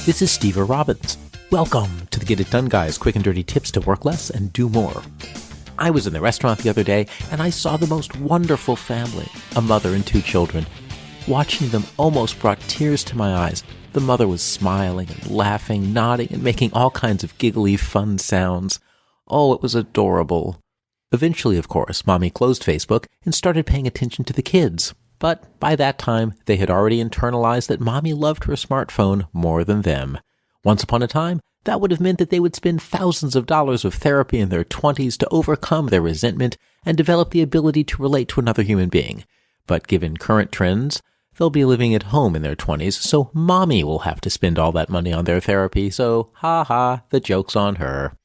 This is Steve Robbins. Welcome to the Get It Done Guys, quick and dirty tips to work less and do more. I was in the restaurant the other day and I saw the most wonderful family, a mother and two children. Watching them almost brought tears to my eyes. The mother was smiling and laughing, nodding, and making all kinds of giggly, fun sounds. Oh, it was adorable. Eventually, of course, Mommy closed Facebook and started paying attention to the kids. But by that time, they had already internalized that Mommy loved her smartphone more than them. Once upon a time, that would have meant that they would spend thousands of dollars of therapy in their 20s to overcome their resentment and develop the ability to relate to another human being. But given current trends, they'll be living at home in their 20s, so Mommy will have to spend all that money on their therapy, so the joke's on her.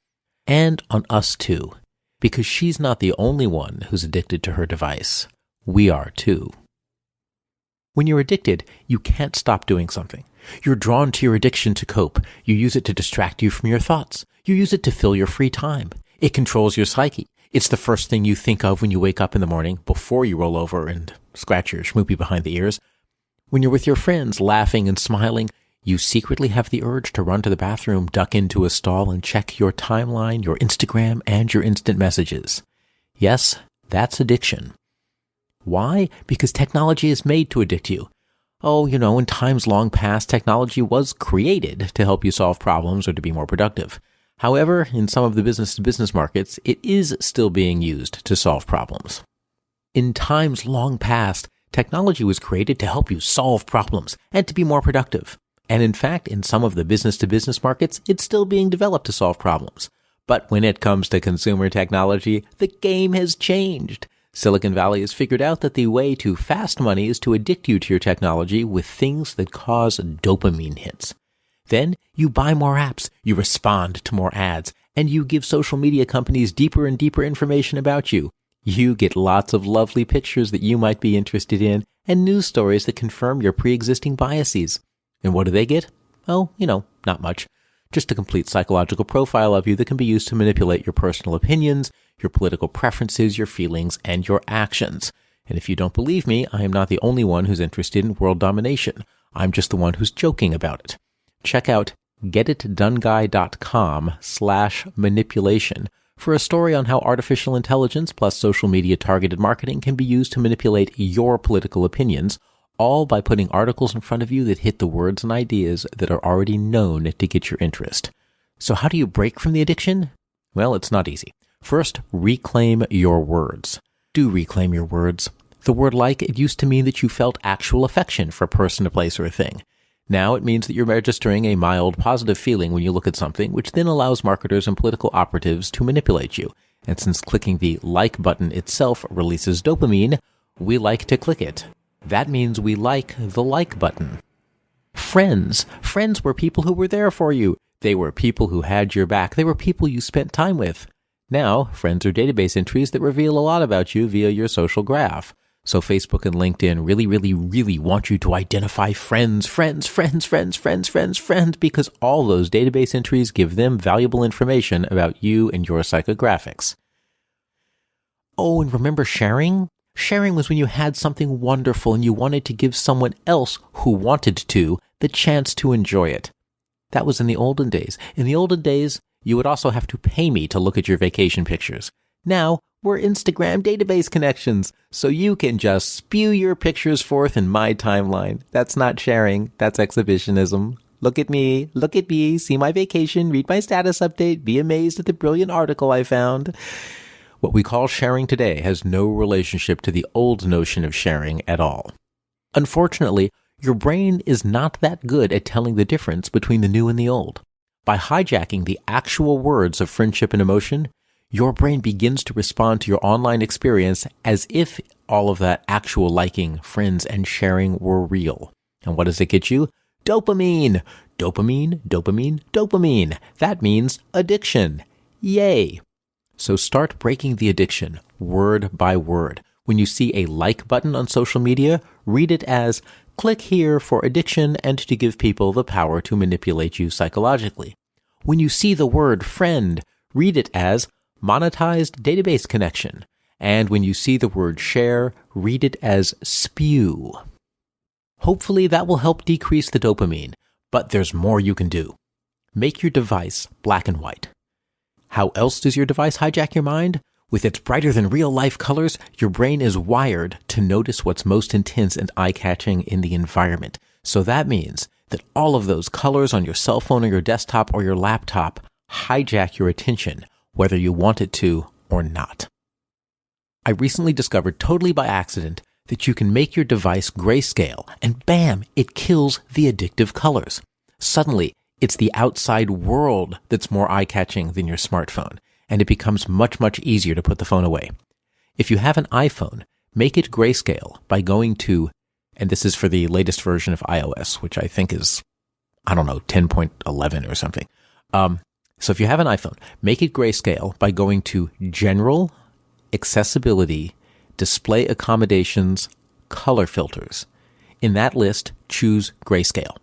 And on us too, because she's not the only one who's addicted to her device. We are too. When you're addicted, you can't stop doing something. You're drawn to your addiction to cope. You use it to distract you from your thoughts. You use it to fill your free time. It controls your psyche. It's the first thing you think of when you wake up in the morning before you roll over and scratch your schmoopy behind the ears. When you're with your friends, laughing and smiling, you secretly have the urge to run to the bathroom, duck into a stall, and check your timeline, your Instagram, and your instant messages. Yes, that's addiction. Why? Because technology is made to addict you. Oh, in times long past, technology was created to help you solve problems or to be more productive. However, in some of the business-to-business markets, it is still being used to solve problems. In times long past, technology was created to help you solve problems and to be more productive. And in fact, in some of the business-to-business markets, it's still being developed to solve problems. But when it comes to consumer technology, the game has changed. Silicon Valley has figured out that the way to fast money is to addict you to your technology with things that cause dopamine hits. Then you buy more apps, you respond to more ads, and you give social media companies deeper and deeper information about you. You get lots of lovely pictures that you might be interested in and news stories that confirm your pre-existing biases. And what do they get? Oh, not much. Just a complete psychological profile of you that can be used to manipulate your personal opinions, your political preferences, your feelings, and your actions. And if you don't believe me, I am not the only one who's interested in world domination. I'm just the one who's joking about it. Check out getitdoneguy.com/manipulation for a story on how artificial intelligence plus social media targeted marketing can be used to manipulate your political opinions, all by putting articles in front of you that hit the words and ideas that are already known to get your interest. So how do you break from the addiction? Well, it's not easy. First, reclaim your words. Do reclaim your words. The word like, it used to mean that you felt actual affection for a person, a place, or a thing. Now it means that you're registering a mild positive feeling when you look at something, which then allows marketers and political operatives to manipulate you. And since clicking the like button itself releases dopamine, we like to click it. That means we like the like button. Friends. Friends were people who were there for you. They were people who had your back. They were people you spent time with. Now, friends are database entries that reveal a lot about you via your social graph. So Facebook and LinkedIn really, really, really want you to identify friends, because all those database entries give them valuable information about you and your psychographics. Oh, and remember sharing? Sharing was when you had something wonderful and you wanted to give someone else who wanted to the chance to enjoy it. That was in the olden days. In the olden days, you would also have to pay me to look at your vacation pictures. Now, we're Instagram database connections, so you can just spew your pictures forth in my timeline. That's not sharing, that's exhibitionism. Look at me, see my vacation, read my status update, be amazed at the brilliant article I found. What we call sharing today has no relationship to the old notion of sharing at all. Unfortunately, your brain is not that good at telling the difference between the new and the old. By hijacking the actual words of friendship and emotion, your brain begins to respond to your online experience as if all of that actual liking, friends, and sharing were real. And what does it get you? Dopamine! Dopamine, dopamine, dopamine. That means addiction. Yay! So start breaking the addiction, word by word. When you see a like button on social media, read it as, click here for addiction and to give people the power to manipulate you psychologically. When you see the word friend, read it as monetized database connection. And when you see the word share, read it as spew. Hopefully that will help decrease the dopamine. But there's more you can do. Make your device black and white. How else does your device hijack your mind? With its brighter than real life colors, your brain is wired to notice what's most intense and eye-catching in the environment. So that means that all of those colors on your cell phone or your desktop or your laptop hijack your attention, whether you want it to or not. I recently discovered totally by accident that you can make your device grayscale, and bam, it kills the addictive colors. Suddenly, it's the outside world that's more eye-catching than your smartphone, and it becomes much, much easier to put the phone away. If you have an iPhone, make it grayscale by going to, and this is for the latest version of iOS, which I think is, 10.11 or something. So if you have an iPhone, make it grayscale by going to General, Accessibility, Display Accommodations, Color Filters. In that list, choose grayscale.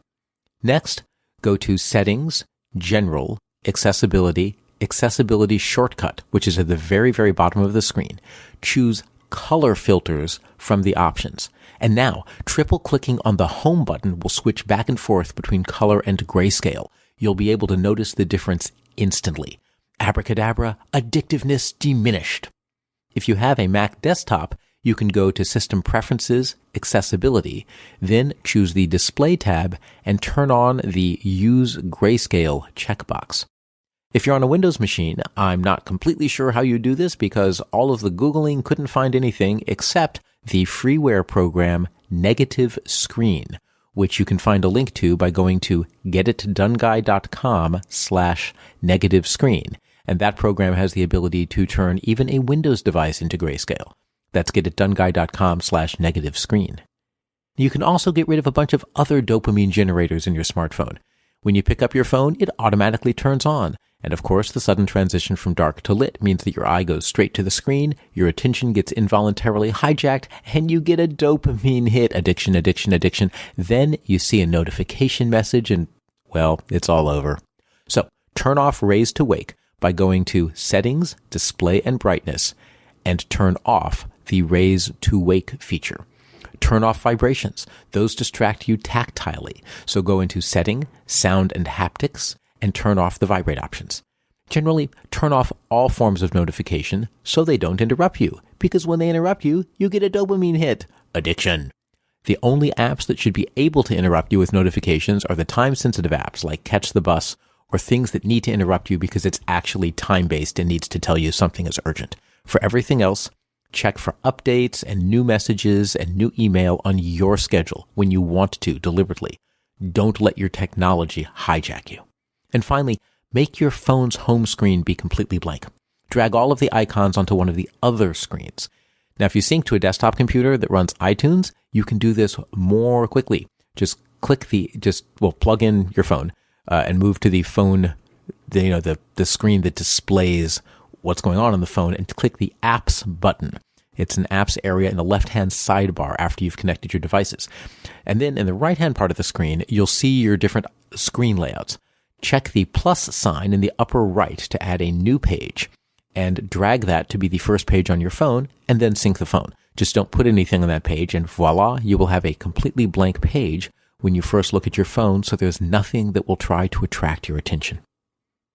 Next, go to Settings, General, Accessibility, Accessibility Shortcut, which is at the very, very bottom of the screen. Choose Color Filters from the options. And now, triple-clicking on the Home button will switch back and forth between color and grayscale. You'll be able to notice the difference instantly. Abracadabra, addictiveness diminished. If you have a Mac desktop, you can go to System Preferences, Accessibility, then choose the Display tab and turn on the Use Grayscale checkbox. If you're on a Windows machine, I'm not completely sure how you do this because all of the Googling couldn't find anything except the freeware program Negative Screen, which you can find a link to by going to getitdoneguy.com/negative screen. And that program has the ability to turn even a Windows device into grayscale. That's getitdoneguy.com/negative screen. You can also get rid of a bunch of other dopamine generators in your smartphone. When you pick up your phone, it automatically turns on. And of course, the sudden transition from dark to lit means that your eye goes straight to the screen, your attention gets involuntarily hijacked, and you get a dopamine hit. Addiction, addiction, addiction. Then you see a notification message and, well, it's all over. So turn off Raise to Wake by going to Settings, Display and Brightness, and turn off the Raise to Wake feature. Turn off vibrations. Those distract you tactilely. So go into Setting, Sound and Haptics, and turn off the vibrate options. Generally, turn off all forms of notification so they don't interrupt you, because when they interrupt you, you get a dopamine hit. Addiction. The only apps that should be able to interrupt you with notifications are the time-sensitive apps like Catch the Bus, or things that need to interrupt you because it's actually time-based and needs to tell you something is urgent. For everything else, check for updates and new messages and new email on your schedule when you want to deliberately. Don't let your technology hijack you. And finally, make your phone's home screen be completely blank. Drag all of the icons onto one of the other screens. Now, if you sync to a desktop computer that runs iTunes, you can do this more quickly. Just plug in your phone and move to the phone, the screen that displays what's going on the phone, and click the Apps button. It's an Apps area in the left-hand sidebar after you've connected your devices. And then in the right-hand part of the screen, you'll see your different screen layouts. Check the plus sign in the upper right to add a new page and drag that to be the first page on your phone and then sync the phone. Just don't put anything on that page and voila, you will have a completely blank page when you first look at your phone, so there's nothing that will try to attract your attention.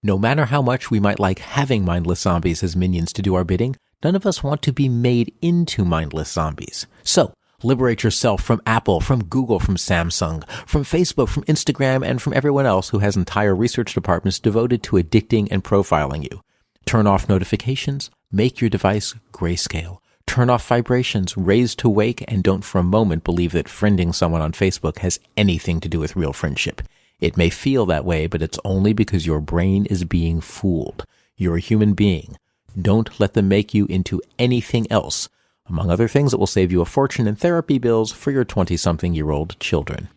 No matter how much we might like having mindless zombies as minions to do our bidding, none of us want to be made into mindless zombies. So, liberate yourself from Apple, from Google, from Samsung, from Facebook, from Instagram, and from everyone else who has entire research departments devoted to addicting and profiling you. Turn off notifications, make your device grayscale. Turn off vibrations, raise to wake, and don't for a moment believe that friending someone on Facebook has anything to do with real friendship. It may feel that way, but it's only because your brain is being fooled. You're a human being. Don't let them make you into anything else. Among other things, it will save you a fortune in therapy bills for your 20-something-year-old children.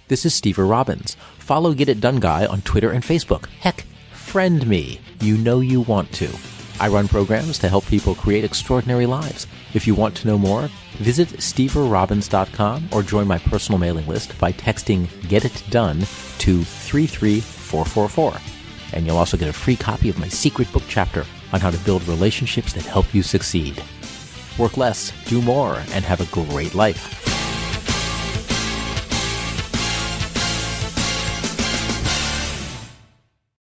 This is Steve Robbins. Follow Get It Done Guy on Twitter and Facebook. Heck, friend me. You know you want to. I run programs to help people create extraordinary lives. If you want to know more, visit steverobbins.com or join my personal mailing list by texting Get It Done to 33444. And you'll also get a free copy of my secret book chapter on how to build relationships that help you succeed. Work less, do more, and have a great life.